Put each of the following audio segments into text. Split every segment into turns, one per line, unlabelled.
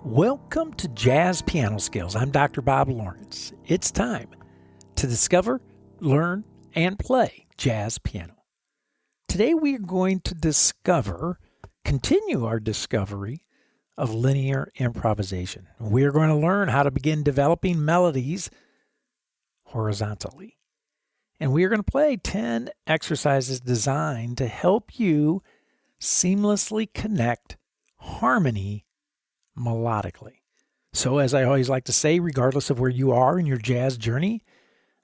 Welcome to Jazz Piano Skills. I'm Dr. Bob Lawrence. It's time to discover, learn, and play jazz piano. Today we are going to continue our discovery of linear improvisation. We are going to learn how to begin developing melodies horizontally. And we are going to play 10 exercises designed to help you seamlessly connect harmony melodically. So as I always like to say, regardless of where you are in your jazz journey,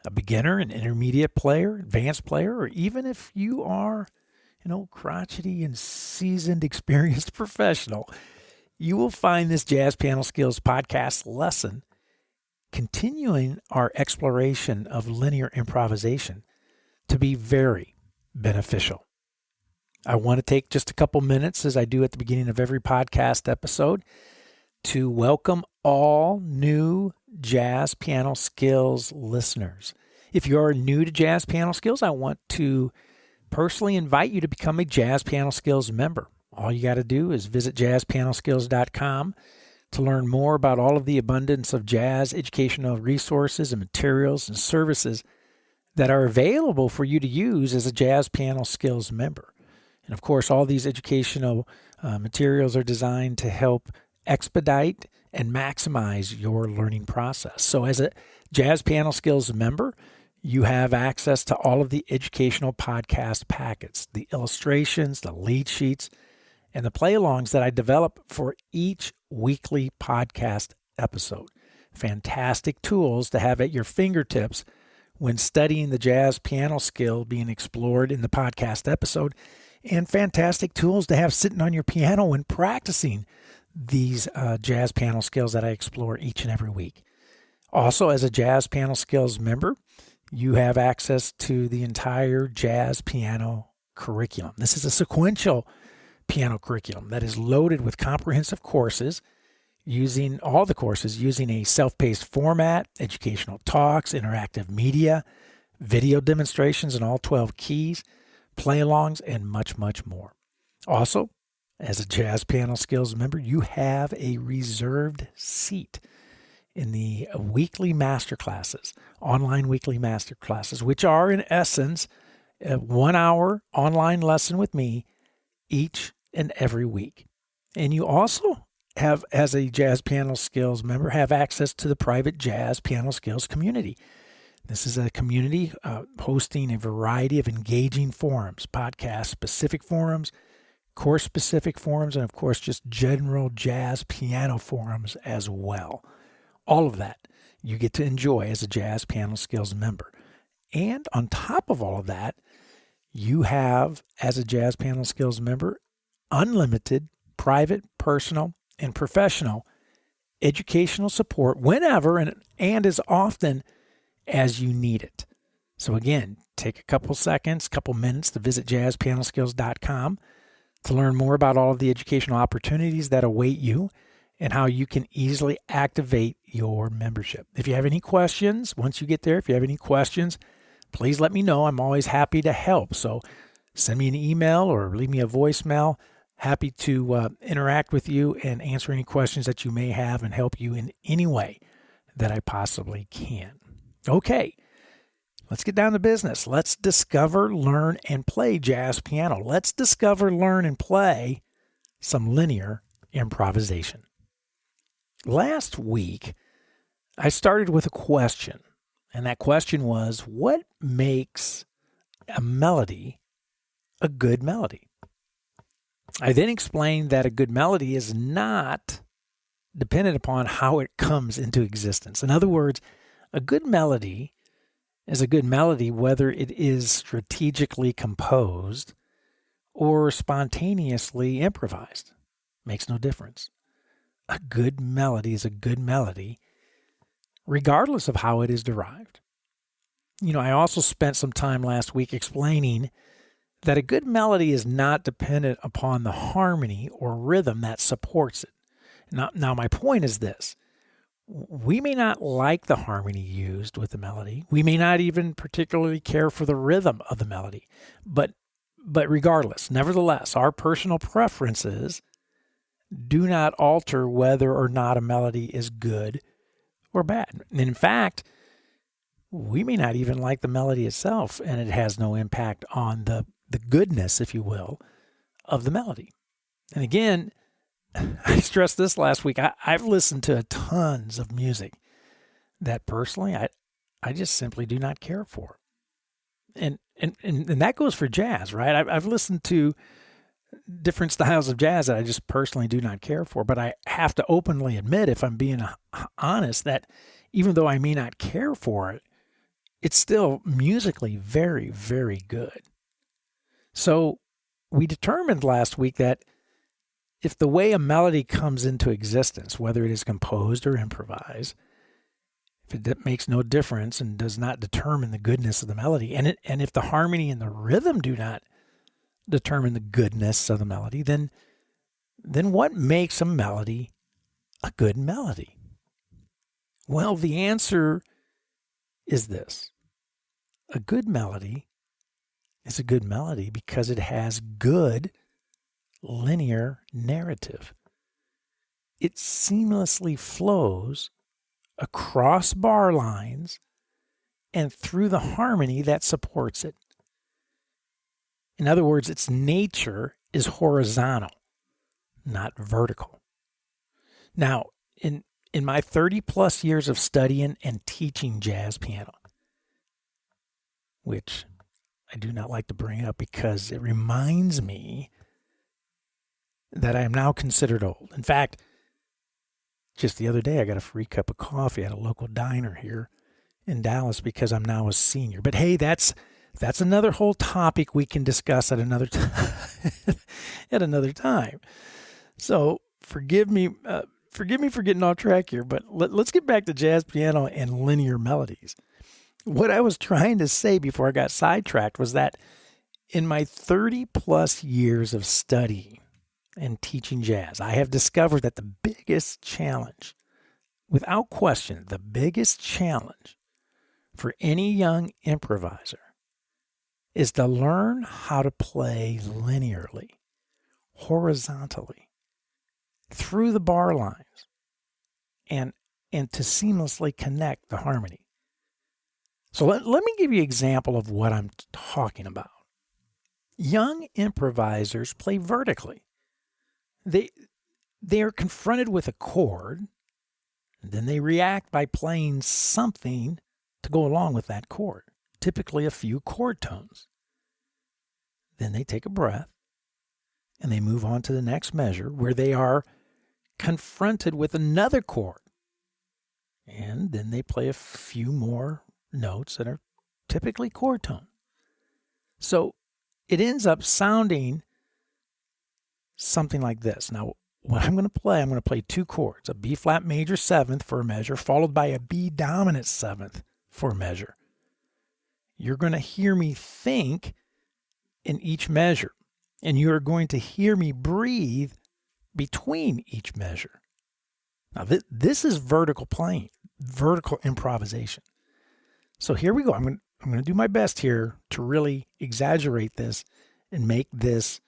a beginner, an intermediate player, advanced player, or even if you are, crotchety and seasoned, experienced professional, you will find this Jazz Piano Skills podcast lesson continuing our exploration of linear improvisation to be very beneficial. I want to take just a couple minutes, as I do at the beginning of every podcast episode, to welcome all new Jazz Piano Skills listeners. If you are new to Jazz Piano Skills, I want to personally invite you to become a Jazz Piano Skills member. All you got to do is visit JazzPianoSkills.com to learn more about all of the abundance of jazz educational resources and materials and services that are available for you to use as a Jazz Piano Skills member. And of course, all these educational materials are designed to help expedite and maximize your learning process. So as a Jazz Piano Skills member, you have access to all of the educational podcast packets, the illustrations, the lead sheets, and the play-alongs that I develop for each weekly podcast episode. Fantastic tools to have at your fingertips when studying the jazz piano skill being explored in the podcast episode, and fantastic tools to have sitting on your piano when practicing these jazz piano skills that I explore each and every week. Also, as a Jazz Piano Skills member, you have access to the entire jazz piano curriculum. This is a sequential piano curriculum that is loaded with comprehensive courses, using a self-paced format, educational talks, interactive media, video demonstrations in all 12 keys, play-alongs, and much, much more. Also, as a Jazz Piano Skills member, you have a reserved seat in the weekly masterclasses, online weekly masterclasses, which are in essence a 1-hour online lesson with me each and every week. And you also have, as a Jazz Piano Skills member, have access to the private Jazz Piano Skills community. This is a community hosting a variety of engaging forums, podcast-specific forums, course-specific forums, and of course, just general jazz piano forums as well. All of that you get to enjoy as a Jazz Piano Skills member. And on top of all of that, you have, as a Jazz Piano Skills member, unlimited, private, personal, and professional educational support whenever and as often as you need it. So again, take a couple minutes to visit JazzPianoSkills.com to learn more about all of the educational opportunities that await you and how you can easily activate your membership. If you have any questions, once you get there, please let me know. I'm always happy to help. So send me an email or leave me a voicemail. Happy to interact with you and answer any questions that you may have and help you in any way that I possibly can. Okay, let's get down to business. Let's discover, learn, and play jazz piano. Let's discover, learn, and play some linear improvisation. Last week, I started with a question, and that question was, what makes a melody a good melody? I then explained that a good melody is not dependent upon how it comes into existence. In other words, a good melody is a good melody whether it is strategically composed or spontaneously improvised. Makes no difference. A good melody is a good melody regardless of how it is derived. I also spent some time last week explaining that a good melody is not dependent upon the harmony or rhythm that supports it. Now my point is this. We may not like the harmony used with the melody. We may not even particularly care for the rhythm of the melody. But regardless, nevertheless, our personal preferences do not alter whether or not a melody is good or bad. And in fact, we may not even like the melody itself, and it has no impact on the goodness, if you will, of the melody. And again, I stressed this last week. I've listened to tons of music that personally I just simply do not care for. And that goes for jazz, right? I've listened to different styles of jazz that I just personally do not care for. But I have to openly admit, if I'm being honest, that even though I may not care for it, it's still musically very, very good. So we determined last week that if the way a melody comes into existence, whether it is composed or improvised, if it makes no difference and does not determine the goodness of the melody, and if the harmony and the rhythm do not determine the goodness of the melody, then what makes a melody a good melody? Well, the answer is this. A good melody is a good melody because it has good linear narrative. It seamlessly flows across bar lines and through the harmony that supports it. In other words, its nature is horizontal, not vertical. Now, in my 30 plus years of studying and teaching jazz piano, which I do not like to bring up because it reminds me that I am now considered old. In fact, just the other day, I got a free cup of coffee at a local diner here in Dallas because I'm now a senior. But hey, that's another whole topic we can discuss at another time. So forgive me for getting off track here, but let's get back to jazz piano and linear melodies. What I was trying to say before I got sidetracked was that in my 30 plus years of study and teaching jazz, I have discovered that the biggest challenge, without question, the biggest challenge for any young improviser is to learn how to play linearly, horizontally, through the bar lines, and to seamlessly connect the harmony. So let me give you an example of what I'm talking about. Young improvisers play vertically. They are confronted with a chord, and then they react by playing something to go along with that chord, typically a few chord tones. Then they take a breath, and they move on to the next measure where they are confronted with another chord. And then they play a few more notes that are typically chord tone. So it ends up sounding something like this. Now, what I'm going to play two chords, a B flat major seventh for a measure, followed by a B dominant seventh for a measure. You're going to hear me think in each measure, and you're going to hear me breathe between each measure. Now, this is vertical playing, vertical improvisation. So here we go. I'm going to do my best here to really exaggerate this and make this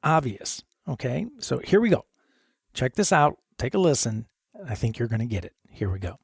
obvious. Okay, so here we go. Check this out. Take a listen. I think you're going to get it. Here we go.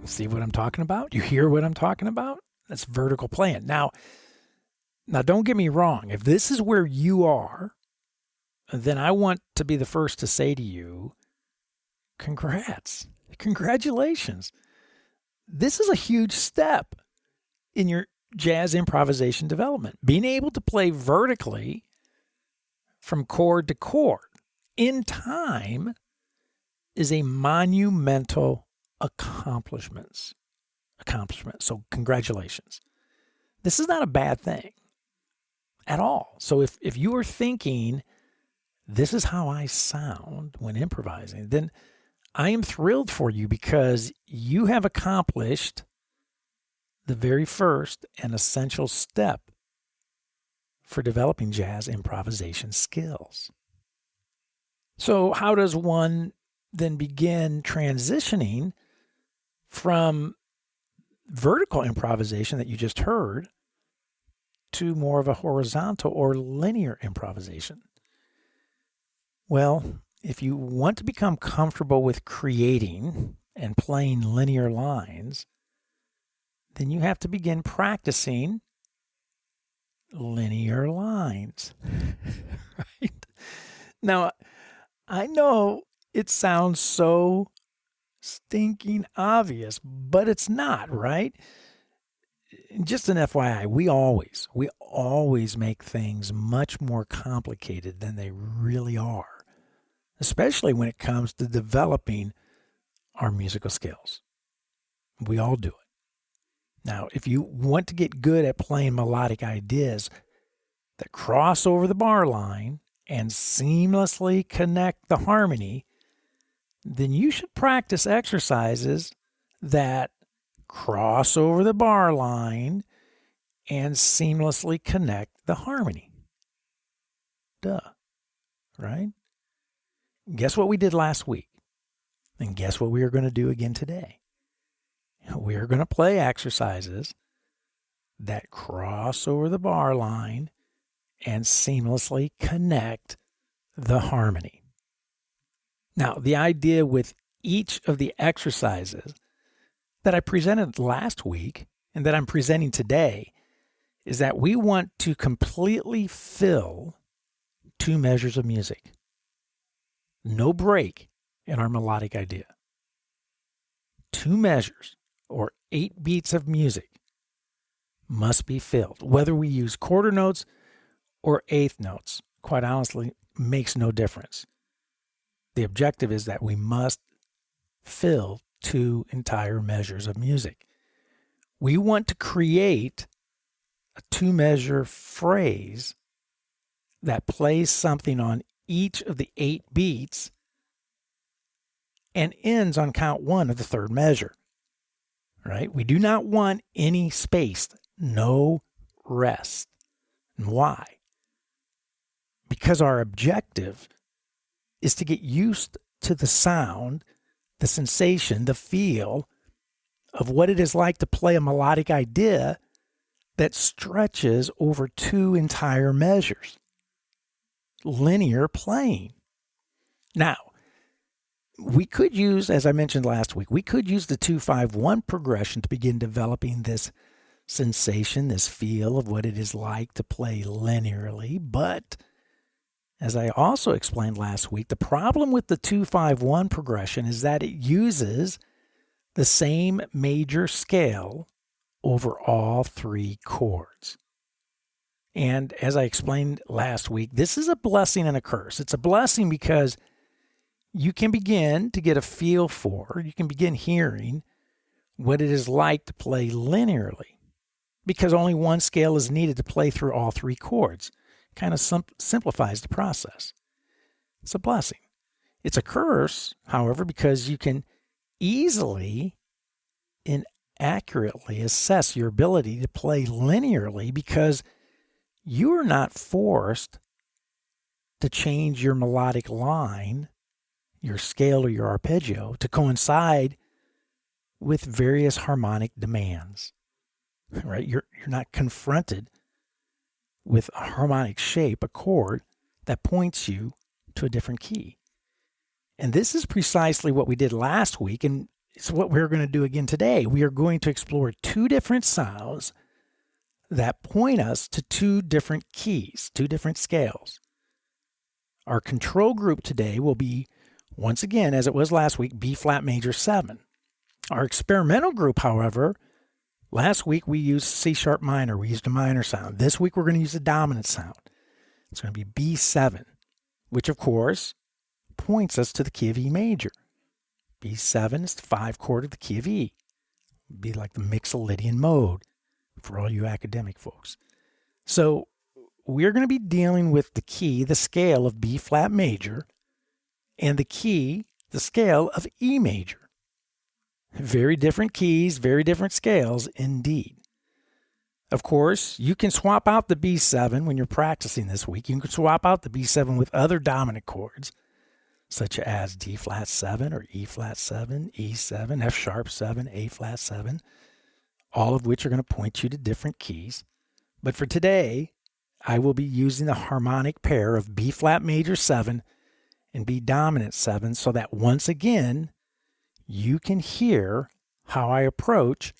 See what I'm talking about? You hear what I'm talking about? That's vertical playing. Now don't get me wrong. If this is where you are, then I want to be the first to say to you, congrats, congratulations. This is a huge step in your jazz improvisation development. Being able to play vertically from chord to chord in time is a monumental accomplishment. So congratulations. This is not a bad thing at all. So if you are thinking, this is how I sound when improvising, then I am thrilled for you because you have accomplished the very first and essential step for developing jazz improvisation skills. So how does one then begin transitioning from vertical improvisation that you just heard to more of a horizontal or linear improvisation? Well, if you want to become comfortable with creating and playing linear lines, then you have to begin practicing linear lines. Right? Now, I know it sounds so stinking obvious, but it's not, right? Just an FYI, we always make things much more complicated than they really are, especially when it comes to developing our musical skills. We all do it. Now, if you want to get good at playing melodic ideas that cross over the bar line and seamlessly connect the harmony, then you should practice exercises that cross over the bar line and seamlessly connect the harmony. Duh, right? Guess what we did last week? And guess what we are going to do again today? We are going to play exercises that cross over the bar line and seamlessly connect the harmony. Now, the idea with each of the exercises that I presented last week and that I'm presenting today is that we want to completely fill 2 measures of music. No break in our melodic idea. 2 measures or 8 beats of music must be filled. Whether we use quarter notes or eighth notes, quite honestly, makes no difference. The objective is that we must fill 2 entire measures of music. We want to create a 2-measure phrase that plays something on each of the 8 beats and ends on count 1 of the 3rd measure. Right? We do not want any space, no rest. And why? Because our objective is to get used to the sound, the sensation, the feel of what it is like to play a melodic idea that stretches over 2 entire measures. Linear playing. Now, we could use, as I mentioned last week, we could use the 2-5-1 progression to begin developing this sensation, this feel of what it is like to play linearly. But as I also explained last week, the problem with the 2-5-1 progression is that it uses the same major scale over all 3 chords. And as I explained last week, this is a blessing and a curse. It's a blessing because you can begin to get a feel for, you can begin hearing what it is like to play linearly because only one scale is needed to play through all 3 chords. Kind of simplifies the process. It's a blessing. It's a curse, however, because you can easily and accurately assess your ability to play linearly because you are not forced to change your melodic line, your scale or your arpeggio to coincide with various harmonic demands, right? You're not confronted with a harmonic shape, a chord that points you to a different key. And this is precisely what we did last week, and it's what we're going to do again today. We are going to explore 2 different sounds that point us to 2 different keys, 2 different scales. Our control group today will be, once again, as it was last week, B flat major 7. Our experimental group, however, last week we used C sharp minor. We used a minor sound. This week we're going to use a dominant sound. It's going to be B7, which of course points us to the key of E major. B7 is the 5 chord of the key of E. It'd be like the Mixolydian mode for all you academic folks. So we're going to be dealing with the key, the scale of B flat major, and the key, the scale of E major. Very different keys, very different scales indeed. Of course, you can swap out the B7 when you're practicing this week. You can swap out the B7 with other dominant chords, such as D flat 7 or E flat 7, E7, F sharp 7, A flat 7, all of which are going to point you to different keys. But for today, I will be using the harmonic pair of B flat major 7 and B dominant 7 so that once again, you can hear how I approach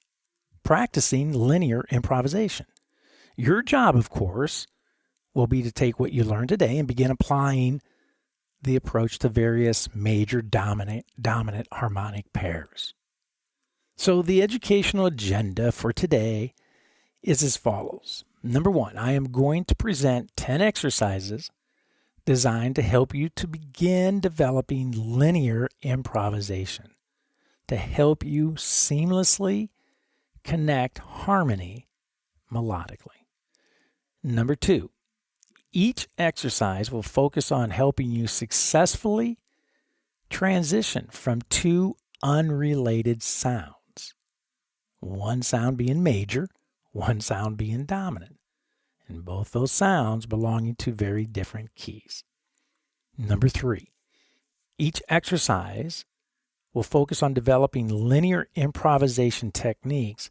practicing linear improvisation. Your job, of course, will be to take what you learned today and begin applying the approach to various major dominant harmonic pairs. So the educational agenda for today is as follows. Number 1, I am going to present 10 exercises designed to help you to begin developing linear improvisation, to help you seamlessly connect harmony melodically. Number 2, each exercise will focus on helping you successfully transition from 2 unrelated sounds, one sound being major, one sound being dominant, and both those sounds belonging to very different keys. Number 3, each exercise will focus on developing linear improvisation techniques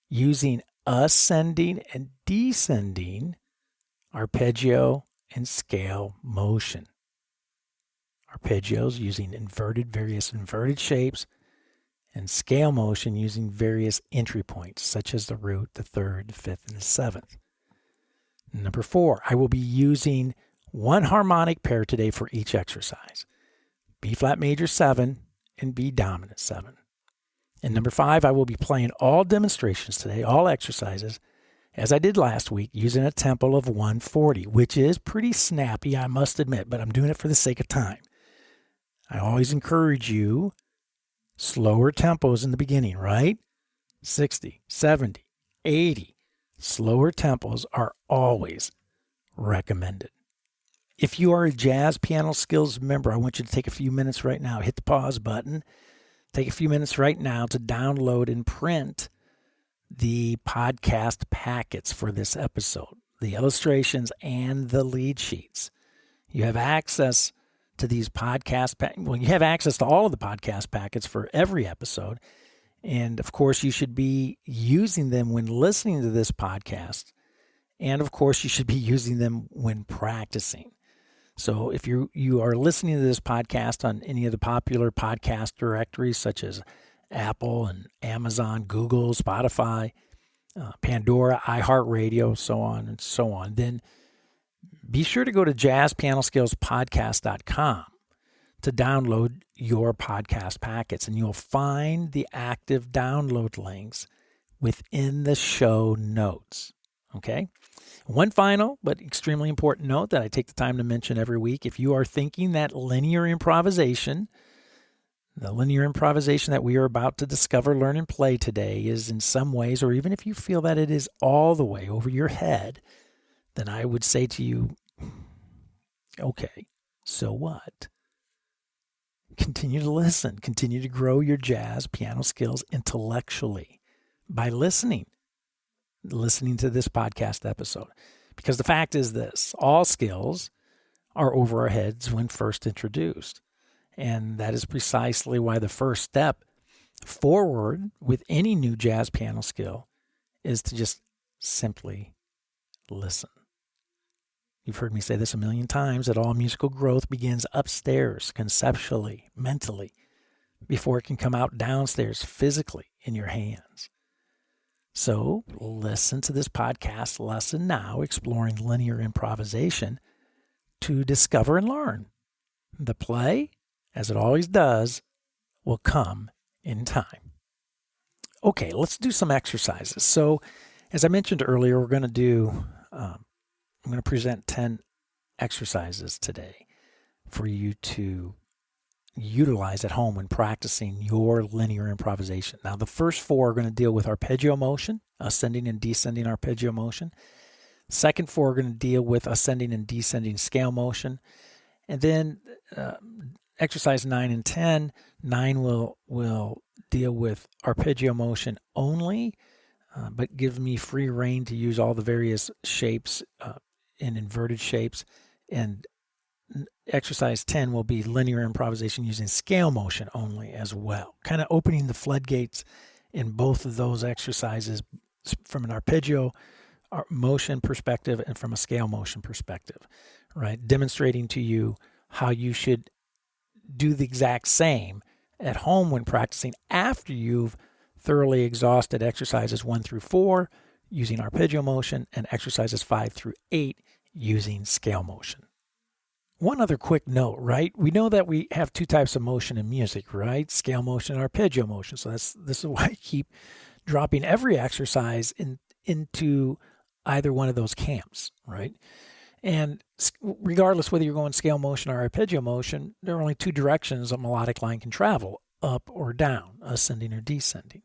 using ascending and descending arpeggio and scale motion. Arpeggios using various inverted shapes, and scale motion using various entry points, such as the root, the 3rd, the 5th, and the 7th. Number 4, I will be using one harmonic pair today for each exercise. B flat major 7 and B dominant 7. And number 5, I will be playing all demonstrations today, all exercises, as I did last week, using a tempo of 140, which is pretty snappy, I must admit, but I'm doing it for the sake of time. I always encourage you, slower tempos in the beginning, right? 60, 70, 80. Slower tempos are always recommended. If you are a JazzPianoSkills member, I want you to take a few minutes right now. Hit the pause button. Take a few minutes right now to download and print the podcast packets for this episode, the illustrations and the lead sheets. You have access to these you have access to all of the podcast packets for every episode. And of course, you should be using them when listening to this podcast. And of course, you should be using them when practicing. So if you are listening to this podcast on any of the popular podcast directories, such as Apple and Amazon, Google, Spotify, Pandora, iHeartRadio, so on and so on, then be sure to go to JazzPianoSkillsPodcast.com to download your podcast packets, and you'll find the active download links within the show notes. Okay? One final but extremely important note that I take the time to mention every week. If you are thinking that linear improvisation, the linear improvisation that we are about to discover, learn, and play today is in some ways, or even if you feel that it is all the way over your head, then I would say to you, okay, so what? Continue to listen. Continue to grow your jazz piano skills intellectually by listening to this podcast episode. Because the fact is this, all skills are over our heads when first introduced. And that is precisely why the first step forward with any new jazz piano skill is to just simply listen. You've heard me say this a million times, that all musical growth begins upstairs, conceptually, mentally, before it can come out downstairs physically in your hands. So listen to this podcast lesson now, exploring linear improvisation, to discover and learn. The play, as it always does, will come in time. Okay, let's do some exercises. So, as I mentioned earlier, we're going to do, I'm going to present 10 exercises today for you to utilize at home when practicing your linear improvisation. Now, the first 4 are going to deal with arpeggio motion, ascending and descending arpeggio motion. Second 4 are going to deal with ascending and descending scale motion. And then exercise 9 and 10, 9 will deal with arpeggio motion only, but give me free rein to use all the various shapes in inverted shapes. And exercise 10 will be linear improvisation using scale motion only as well, kind of opening the floodgates in both of those exercises from an arpeggio motion perspective and from a scale motion perspective, right? Demonstrating to you how you should do the exact same at home when practicing after you've thoroughly exhausted exercises 1 through 4 using arpeggio motion and exercises 5 through 8 using scale motion. One other quick note, right? We know that we have 2 types of motion in music, right? Scale motion and arpeggio motion. So this is why I keep dropping every exercise into either one of those camps, right? And regardless whether you're going scale motion or arpeggio motion, there are only 2 directions a melodic line can travel, up or down, ascending or descending.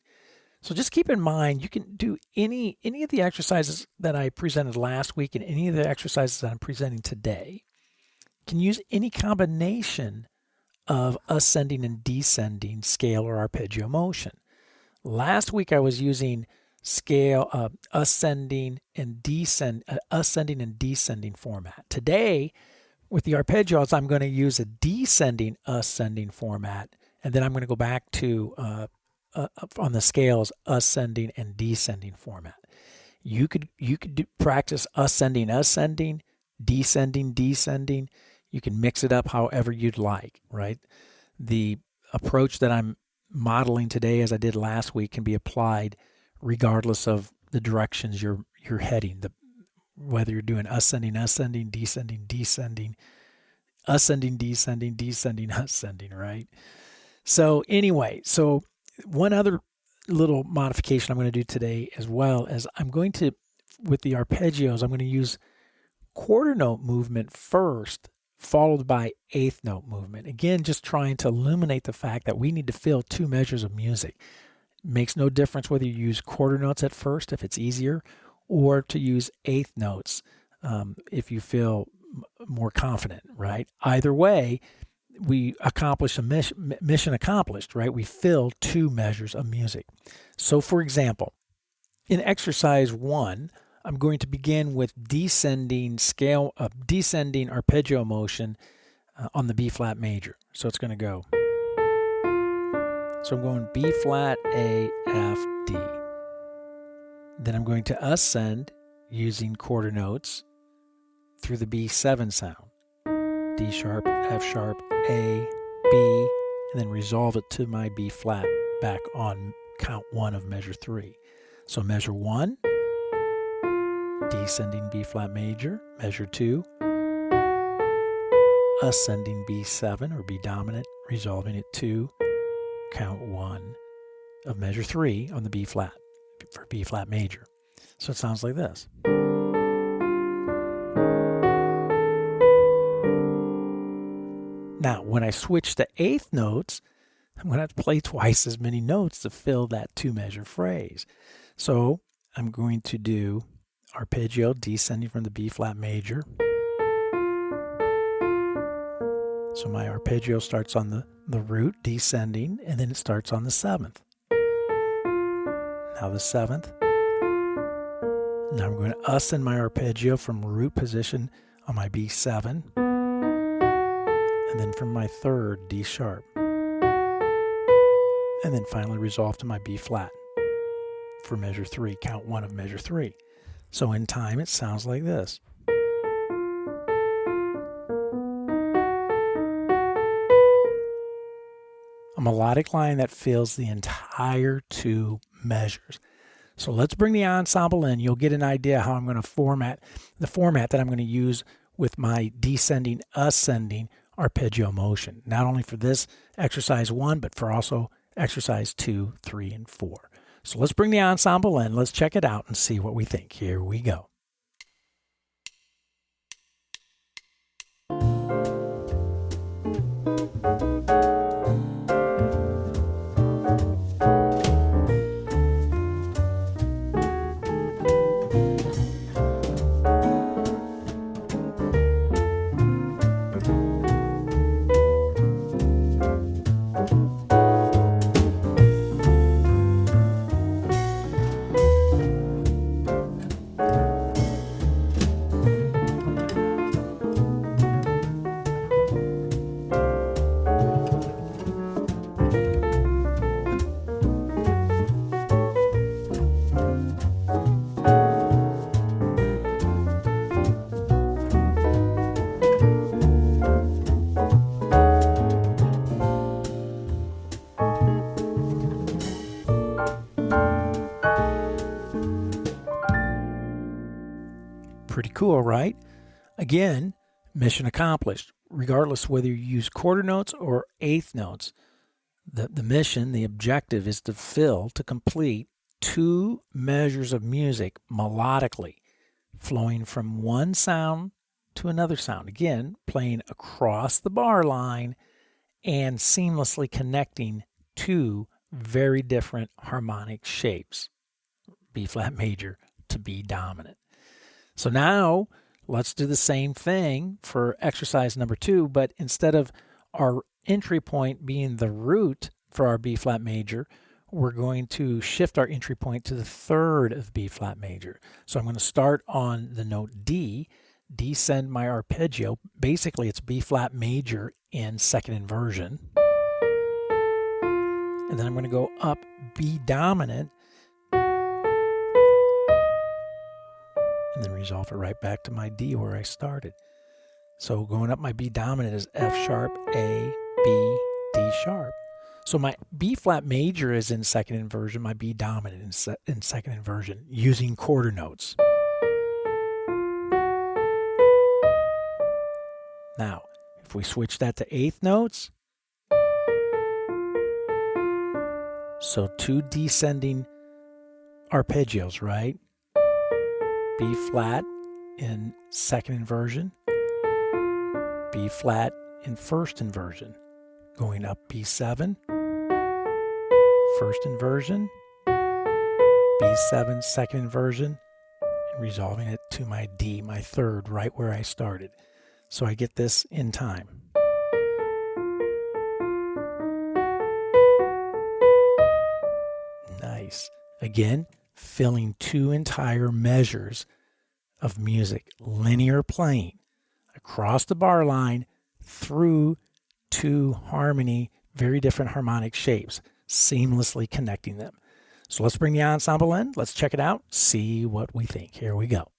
So just keep in mind, you can do any of the exercises that I presented last week and any of the exercises that I'm presenting today. You can use any combination of ascending and descending scale or arpeggio motion. Last week I was using scale ascending and descending format. Today, with the arpeggios, I'm going to use a descending ascending format, and then I'm going to go back to on the scales ascending and descending format. You could practice ascending, descending. You can mix it up however you'd like, right? The approach that I'm modeling today, as I did last week, can be applied regardless of the directions you're heading. Whether you're doing ascending, descending, ascending, right? So anyway, so one other little modification I'm going to do today as well as I'm going to, with the arpeggios, I'm going to use quarter note movement first, followed by eighth note movement. Again, just trying to illuminate the fact that we need to fill 2 measures of music. It makes no difference whether you use quarter notes at first, if it's easier, or to use eighth notes if you feel more confident, right? Either way, we accomplish a mission accomplished, right? We fill 2 measures of music. So for example, in exercise 1, I'm going to begin with descending arpeggio motion on the B flat major. So it's going to go. So I'm going B flat, A, F, D. Then I'm going to ascend using quarter notes through the B7 sound. D sharp, F sharp, A, B, and then resolve it to my B flat back on count 1 of measure 3. So measure 1, descending B flat major, measure 2, ascending B7 or B dominant, resolving it to count 1 of measure 3 on the B flat for B flat major. So it sounds like this. Now, when I switch to eighth notes, I'm going to have to play twice as many notes to fill that 2-measure phrase. So I'm going to do arpeggio descending from the B flat major. So my arpeggio starts on the root descending, and then it starts on the 7th. Now the 7th. Now I'm going to ascend my arpeggio from root position on my B7. And then from my 3rd, D sharp. And then finally resolve to my B flat for measure 3, count 1 of measure 3. So in time, it sounds like this. A melodic line that fills the entire 2 measures. So let's bring the ensemble in. You'll get an idea how I'm going to format that I'm going to use with my descending, ascending arpeggio motion, not only for this exercise 1, but for also exercise 2, 3, and 4. So let's bring the ensemble in. Let's check it out and see what we think. Here we go. Pretty cool, right? Again, mission accomplished. Regardless whether you use quarter notes or eighth notes, the mission, the objective is to complete 2 measures of music melodically, flowing from one sound to another sound. Again, playing across the bar line and seamlessly connecting 2 very different harmonic shapes, B flat major to B dominant. So now let's do the same thing for exercise number 2, but instead of our entry point being the root for our B flat major, we're going to shift our entry point to the 3rd of B flat major. So I'm going to start on the note D, descend my arpeggio. Basically, it's B flat major in 2nd inversion. And then I'm going to go up B dominant, and then resolve it right back to my D where I started. So going up my B dominant is F sharp, A, B, D sharp. So my B flat major is in 2nd inversion, my B dominant in 2nd inversion, using quarter notes. Now, if we switch that to eighth notes, so 2 descending arpeggios, right? B flat in 2nd inversion, B flat in 1st inversion, going up B7, 1st inversion, B7, 2nd inversion, and resolving it to my D, my 3rd, right where I started. So I get this in time. Nice. Again, filling 2 entire measures of music, linear playing across the bar line through 2 harmony, very different harmonic shapes, seamlessly connecting them. So let's bring the ensemble in. Let's check it out, see what we think. Here we go.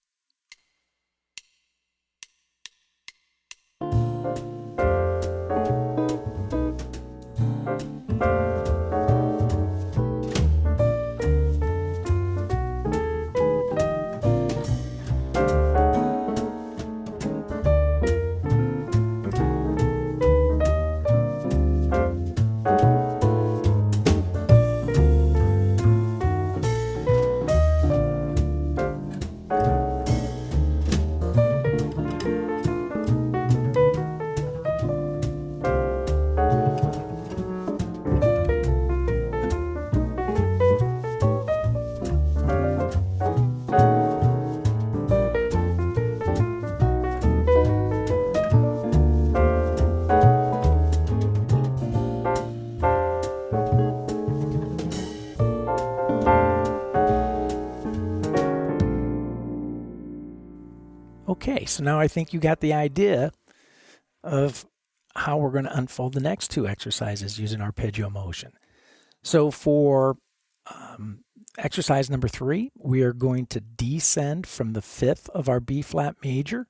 Okay, so now I think you got the idea of how we're going to unfold the next 2 exercises using arpeggio motion. So for exercise number 3, we are going to descend from the 5th of our B flat major,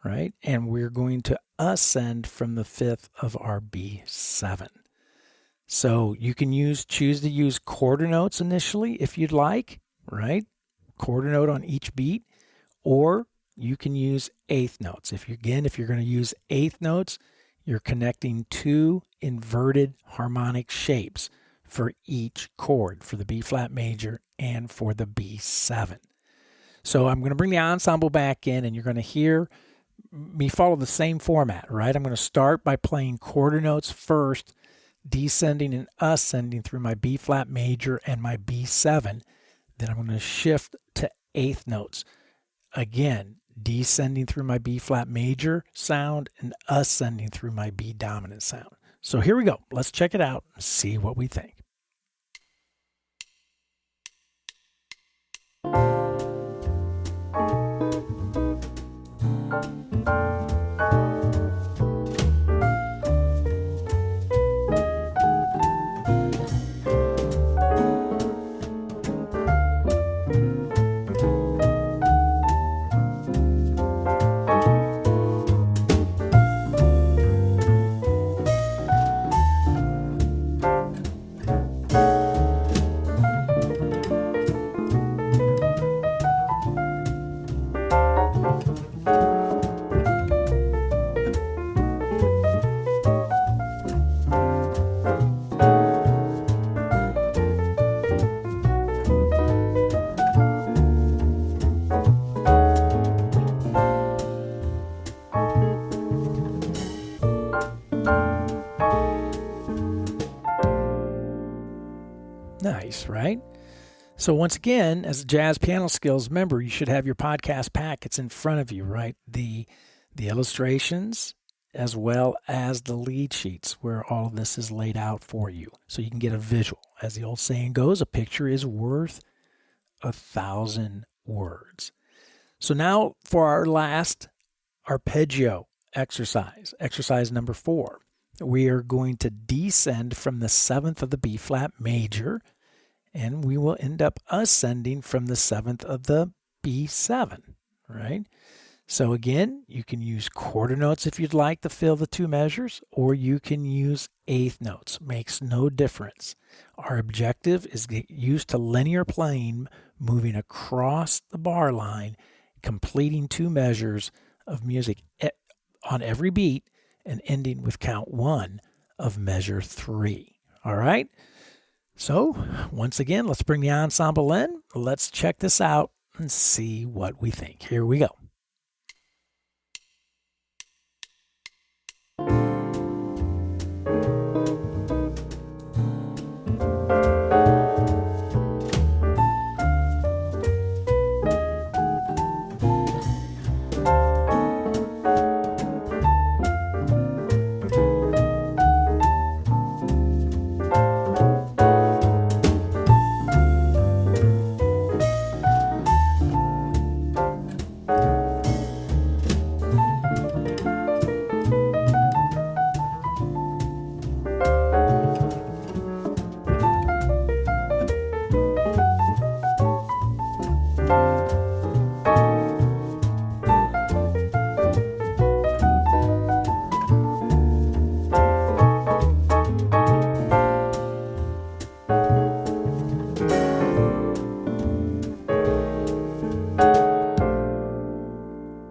right? And we're going to ascend from the 5th of our B7. So you can choose to use quarter notes initially if you'd like, right? Quarter note on each beat, or you can use eighth notes. If you're going to use eighth notes, you're connecting two inverted harmonic shapes for each chord, for the B flat major and for the B7. So I'm going to bring the ensemble back in, and you're going to hear me follow the same format, right? I'm going to start by playing quarter notes first, descending and ascending through my B flat major and my B7. Then I'm going to shift to eighth notes. Again, descending through my B flat major sound and ascending through my B dominant sound. So here we go. Let's check it out and see what we think. Nice, right? So once again, as a JazzPianoSkills member, you should have your podcast pack. It's in front of you, right? The illustrations as well as the lead sheets where all of this is laid out for you so you can get a visual. As the old saying goes, a picture is worth 1,000 words. So now for our last arpeggio exercise number 4. We are going to descend from the 7th of the B flat major, and we will end up ascending from the 7th of the B7, right? So again, you can use quarter notes if you'd like to fill the two measures, or you can use eighth notes. Makes no difference. Our objective is to get used to linear playing, moving across the bar line, completing two measures of music on every beat, and ending with count 1 of measure 3. All right? So, once again, let's bring the ensemble in. Let's check this out and see what we think. Here we go.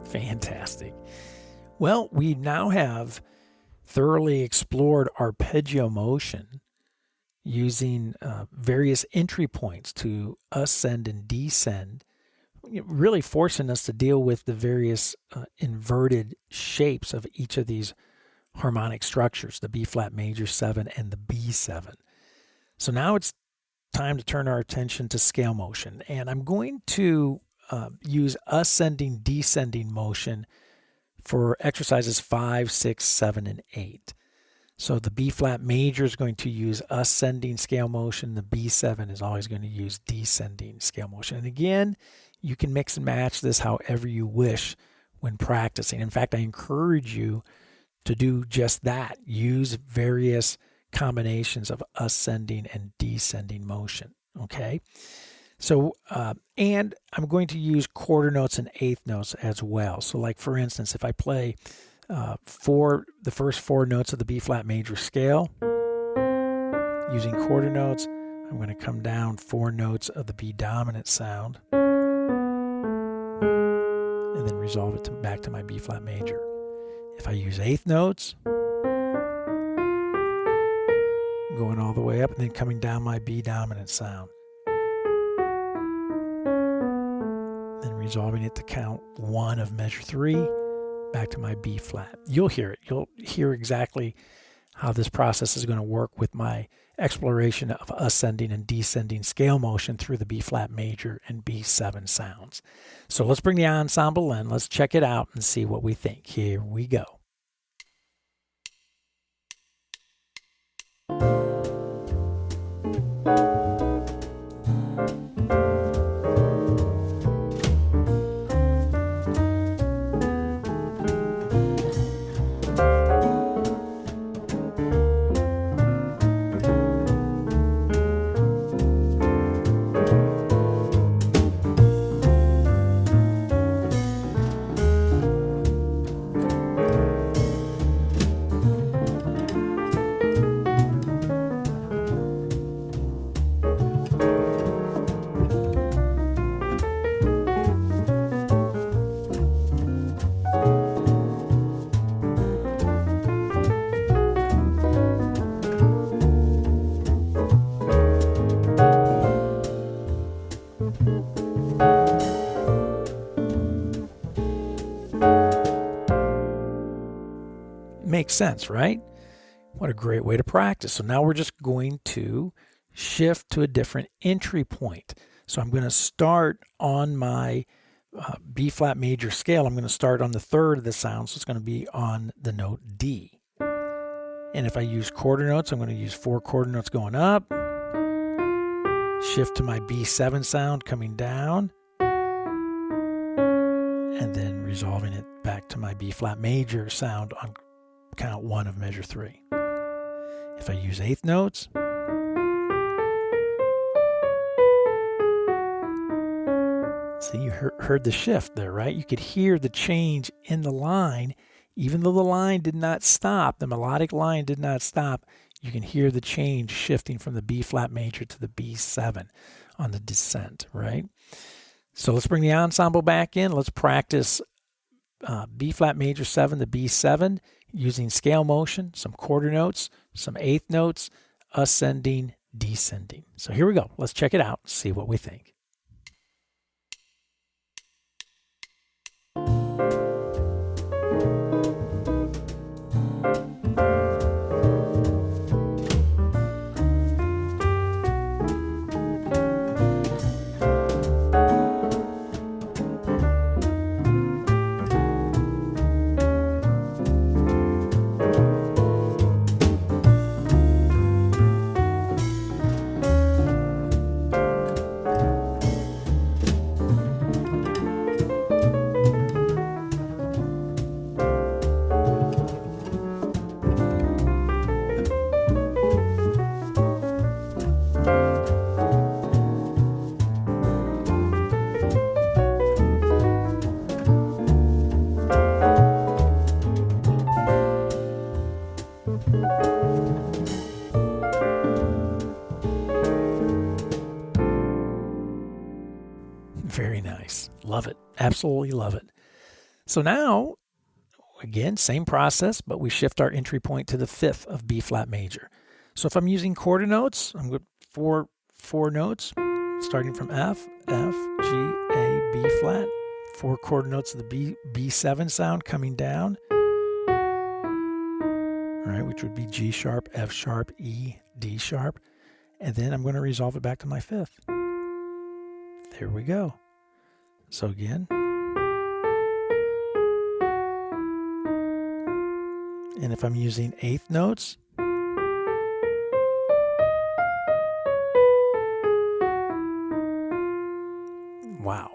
Fantastic. Well, we now have thoroughly explored arpeggio motion using various entry points to ascend and descend, really forcing us to deal with the various inverted shapes of each of these harmonic structures, the B flat major 7 and the B7. So now it's time to turn our attention to scale motion, and I'm going to use ascending, descending motion for exercises 5, 6, 7, and 8. So the B flat major is going to use ascending scale motion. The B7 is always going to use descending scale motion. And again, you can mix and match this however you wish when practicing. In fact, I encourage you to do just that. Use various combinations of ascending and descending motion. Okay. So, and I'm going to use quarter notes and eighth notes as well. So like, for instance, if I play the first 4 notes of the B flat major scale using quarter notes, I'm going to come down 4 notes of the B dominant sound. And and then resolve it back to my B flat major. If I use eighth notes, going all the way up and then coming down my B dominant sound. Then resolving it to count 1 of measure 3 back to my B flat. You'll hear it. You'll hear exactly how this process is going to work with my exploration of ascending and descending scale motion through the B flat major and B7 sounds. So let's bring the ensemble in. Let's check it out and see what we think. Here we go. Makes sense, right? What a great way to practice. So now we're just going to shift to a different entry point. So I'm going to start on my B flat major scale. I'm going to start on the third of the sound, so it's going to be on the note D. And if I use quarter notes, I'm going to use 4 quarter notes going up, shift to my B7 sound coming down, and then resolving it back to my B flat major sound on count 1 of measure 3. If I use eighth notes, see, you heard the shift there, right? You could hear the change in the line. Even though the line did not stop, the melodic line did not stop, you can hear the change shifting from the B flat major to the B7 on the descent, right? So let's bring the ensemble back in. Let's practice B flat major 7 to B7 using scale motion, some quarter notes, some eighth notes, ascending, descending. So here we go. Let's check it out, see what we think. Very nice. Love it. Absolutely love it. So now, again, same process, but we shift our entry point to the 5th of B flat major. So if I'm using quarter notes, I'm going four notes, starting from F, F, G, A, B flat, 4 quarter notes of the B7 sound coming down, right, which would be G sharp, F sharp, E, D sharp, and then I'm going to resolve it back to my 5th. There we go. So again, and if I'm using eighth notes, wow,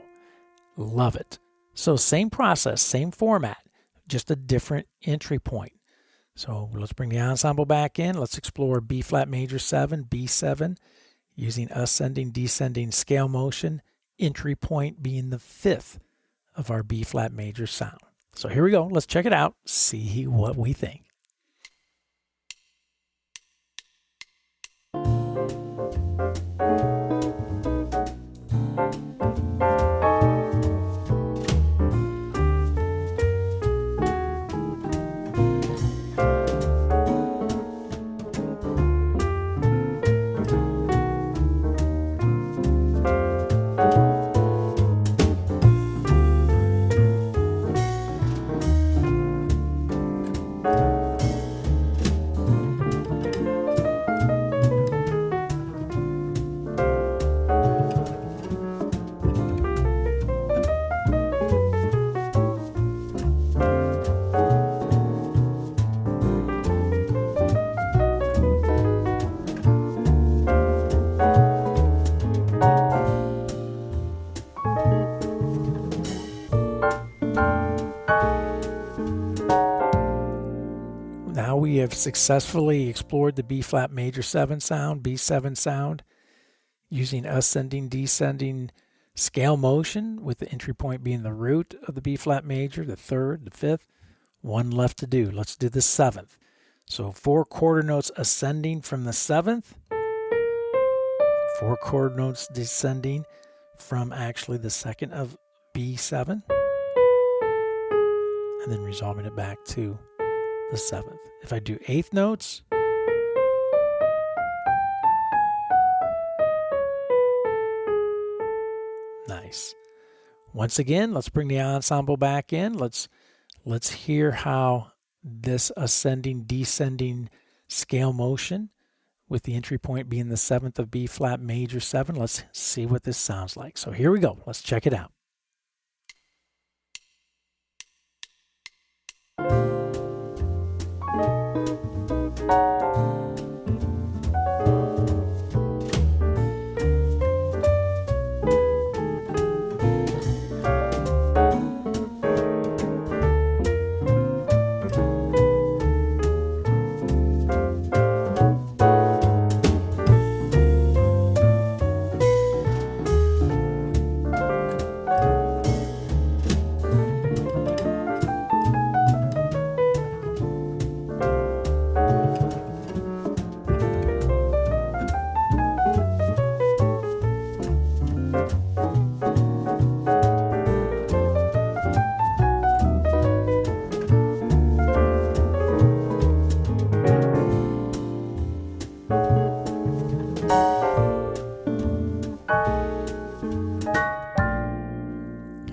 love it. So same process, same format, just a different entry point. So let's bring the ensemble back in. Let's explore B flat major 7, B7, using ascending, descending scale motion, entry point being the 5th of our B flat major sound. So here we go. Let's check it out, see what we think. Now we have successfully explored the B flat major 7 sound, B7 sound, using ascending, descending scale motion, with the entry point being the root of the B flat major, the third, the fifth. One left to do. Let's do the 7th. So 4 quarter notes ascending from the 7th, 4 quarter notes descending from actually the 2nd of B7, and then resolving it back to the 7th. If I do 8th notes, nice. Once again, let's bring the ensemble back in. Let's hear how this ascending, descending scale motion, with the entry point being the 7th of B flat major 7. Let's see what this sounds like. So here we go. Let's check it out.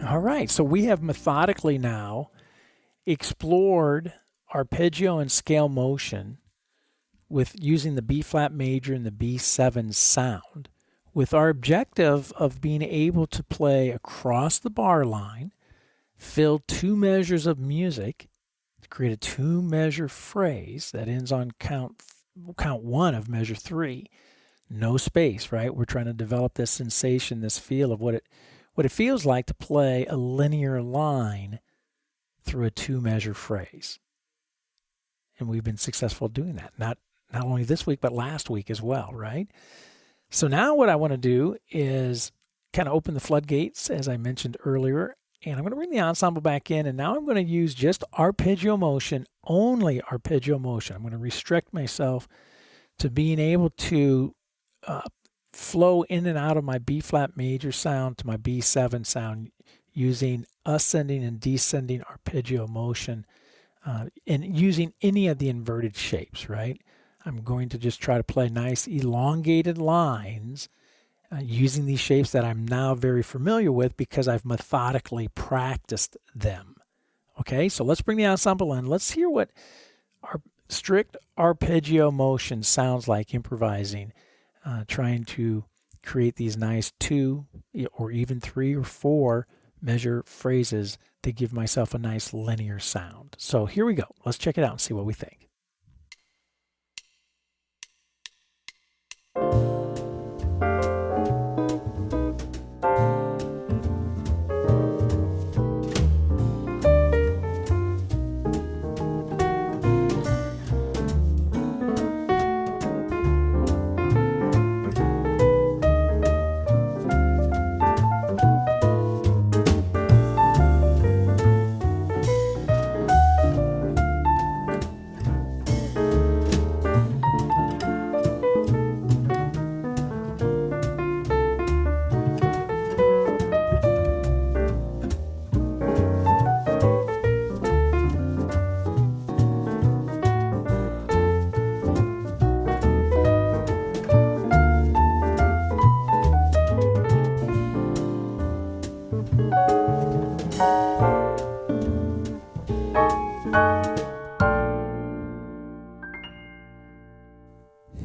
All right, so we have methodically now explored arpeggio and scale motion with using the B flat major and the B7 sound, with our objective of being able to play across the bar line, fill 2 measures of music, to create a 2-measure phrase that ends on count 1 of measure 3. No space, right? We're trying to develop this sensation, this feel of what it feels like to play a linear line through a 2-measure phrase. And we've been successful doing that, not only this week, but last week as well, right? So now what I want to do is kind of open the floodgates, as I mentioned earlier, and I'm going to bring the ensemble back in, and now I'm going to use just arpeggio motion, only arpeggio motion. I'm going to restrict myself to being able to flow in and out of my B flat major sound to my B7 sound using ascending and descending arpeggio motion, and using any of the inverted shapes, right? I'm going to just try to play nice elongated lines using these shapes that I'm now very familiar with because I've methodically practiced them. Okay, so let's bring the ensemble in. Let's hear what our strict arpeggio motion sounds like improvising, trying to create these nice 2 or even 3 or 4 measure phrases to give myself a nice linear sound. So here we go. Let's check it out and see what we think.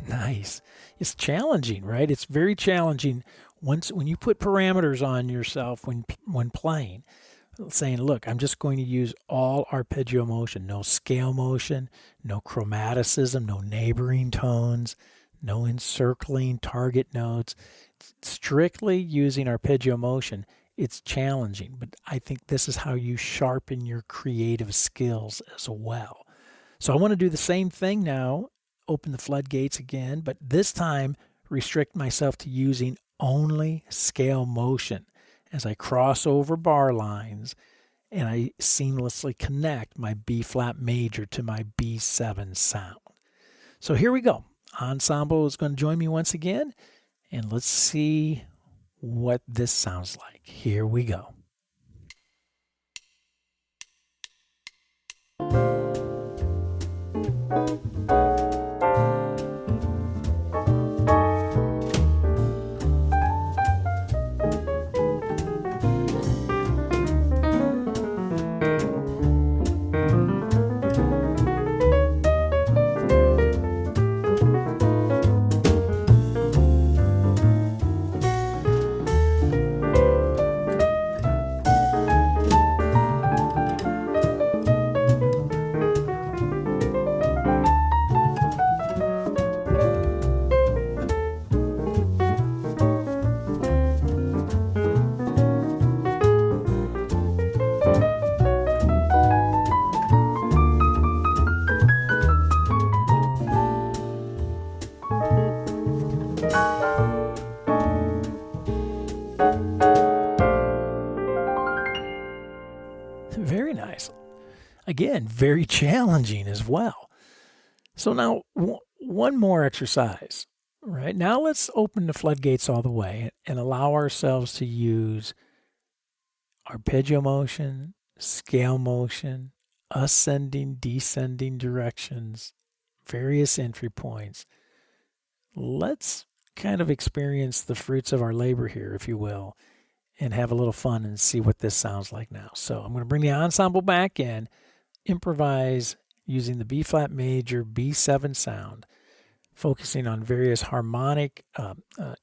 Nice. It's challenging, right? It's very challenging when you put parameters on yourself when playing, saying, look, I'm just going to use all arpeggio motion, no scale motion, no chromaticism, no neighboring tones, no encircling target notes, strictly using arpeggio motion. It's challenging, but I think this is how you sharpen your creative skills as well. So I want to do the same thing now, open the floodgates again, but this time restrict myself to using only scale motion as I cross over bar lines and I seamlessly connect my B flat major to my B7 sound. So here we go. Ensemble is going to join me once again, and let's see what this sounds like. Here we go. Very nice. Again, very challenging as well. So now one more exercise, right? Now let's open the floodgates all the way and allow ourselves to use arpeggio motion, scale motion, ascending, descending directions, various entry points. Let's kind of experience the fruits of our labor here, if you will, and have a little fun and see what this sounds like now. So I'm going to bring the ensemble back in, improvise using the B flat major B7 sound, focusing on various harmonic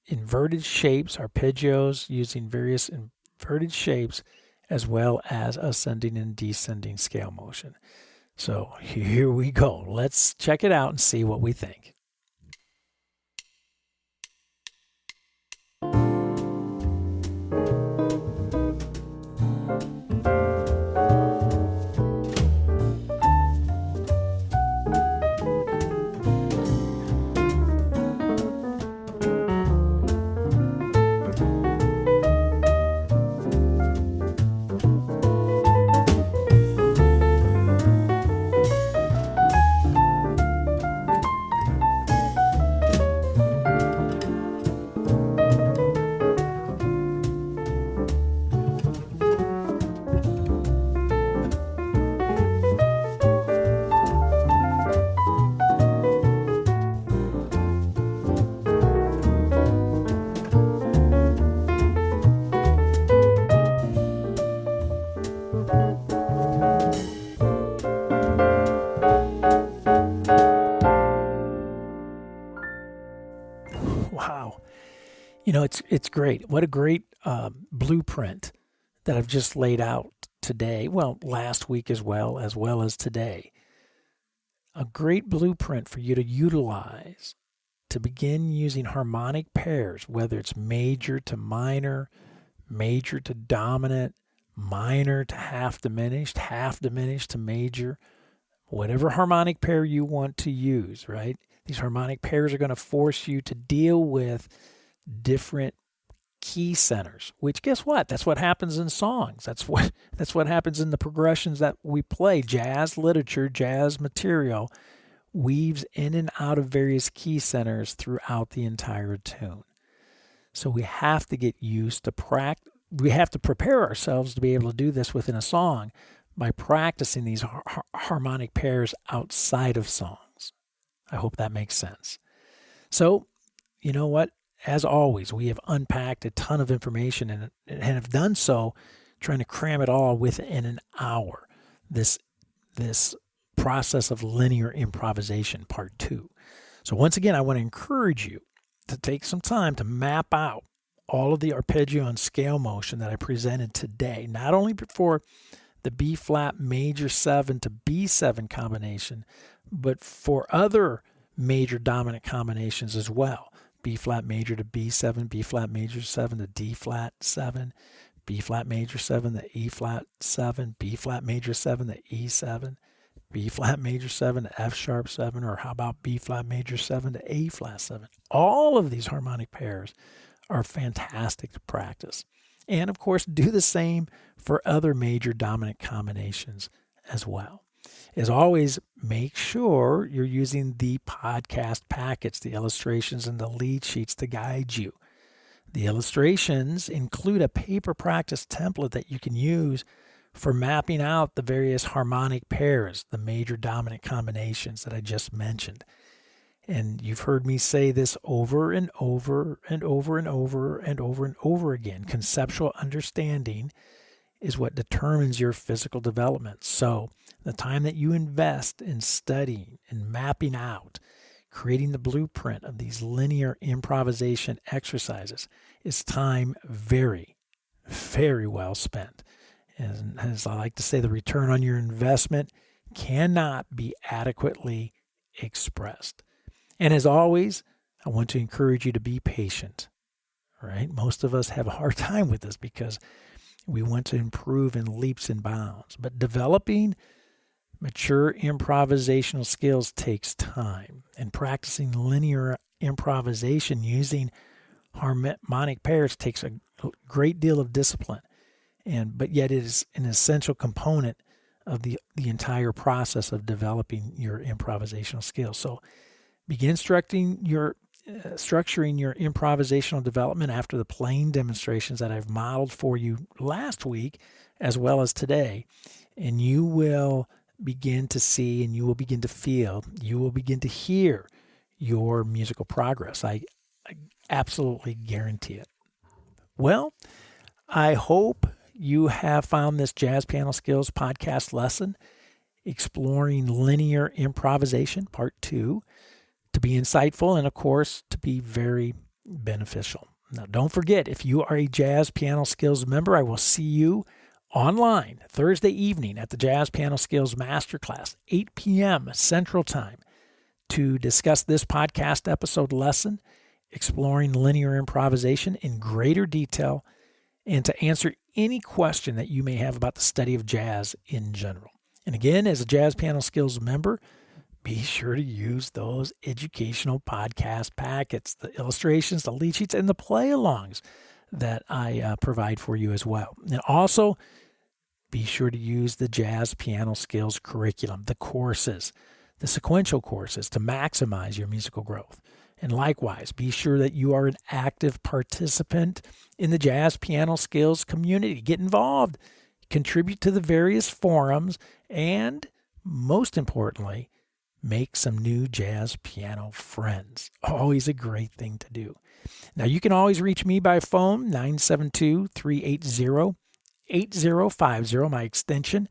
inverted shapes, arpeggios using various inverted shapes, as well as ascending and descending scale motion. So here we go. Let's check it out and see what we think. Wow. You know, it's great. What a great blueprint that I've just laid out today. Well, last week as well as today. A great blueprint for you to utilize to begin using harmonic pairs, whether it's major to minor, major to dominant, minor to half diminished to major, whatever harmonic pair you want to use, right? These harmonic pairs are going to force you to deal with different key centers, which guess what? That's what happens in songs. That's what happens in the progressions that we play. Jazz literature, jazz material weaves in and out of various key centers throughout the entire tune. So we have to get used to practice. We have to prepare ourselves to be able to do this within a song by practicing these harmonic pairs outside of songs. I hope that makes sense. So, you know what? As always, we have unpacked a ton of information and have done so trying to cram it all within an hour. This process of linear improvisation, part 2. So once again, I want to encourage you to take some time to map out all of the arpeggio and scale motion that I presented today, not only for the B flat major 7 to B7 combination, but for other major dominant combinations as well. B flat major to B7, B flat major 7 to D flat 7, B flat major 7 to E flat 7, B flat major 7 to E7, B flat major 7 to F sharp 7, or how about B flat major 7 to A flat 7? All of these harmonic pairs are fantastic to practice. And of course, do the same for other major dominant combinations as well. As always, make sure you're using the podcast packets, the illustrations, and the lead sheets to guide you. The illustrations include a paper practice template that you can use for mapping out the various harmonic pairs, the major dominant combinations that I just mentioned. And you've heard me say this over and over and over and over and over and over again. Conceptual understanding is what determines your physical development. So the time that you invest in studying and mapping out, creating the blueprint of these linear improvisation exercises is time very, very well spent. And as I like to say, the return on your investment cannot be adequately expressed. And as always, I want to encourage you to be patient. Right? Most of us have a hard time with this because we want to improve in leaps and bounds. But developing mature improvisational skills takes time. And practicing linear improvisation using harmonic pairs takes a great deal of discipline. But yet it is an essential component of the entire process of developing your improvisational skills. So begin structuring your improvisational development after the playing demonstrations that I've modeled for you last week as well as today. And you will begin to see, and you will begin to feel, you will begin to hear your musical progress. I absolutely guarantee it. Well, I hope you have found this Jazz Piano Skills podcast lesson, Exploring Linear Improvisation, Part 2, to be insightful and, of course, to be very beneficial. Now, don't forget, if you are a Jazz Piano Skills member, I will see you online Thursday evening at the Jazz Piano Skills Masterclass, 8 p.m. Central Time, to discuss this podcast episode lesson, Exploring Linear Improvisation, in greater detail, and to answer any question that you may have about the study of jazz in general. And again, as a Jazz Piano Skills member, be sure to use those educational podcast packets, the illustrations, the lead sheets, and the play-alongs that I provide for you as well. And also, be sure to use the Jazz Piano Skills curriculum, the courses, the sequential courses to maximize your musical growth. And likewise, be sure that you are an active participant in the Jazz Piano Skills community. Get involved, contribute to the various forums, and most importantly, make some new jazz piano friends. Always a great thing to do. Now, you can always reach me by phone, 972-380-8050, my extension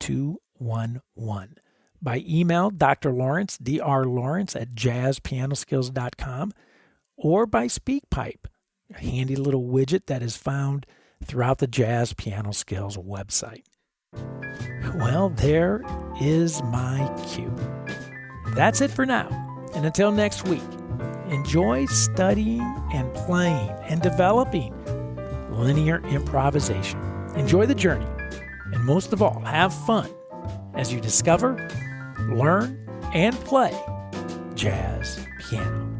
211. By email, Dr. Lawrence, drlawrence at jazzpianoskills.com, or by SpeakPipe, a handy little widget that is found throughout the Jazz Piano Skills website. Well, there is my cue. That's it for now. And until next week, enjoy studying and playing and developing linear improvisation. Enjoy the journey. And most of all, have fun as you discover, learn, and play jazz piano.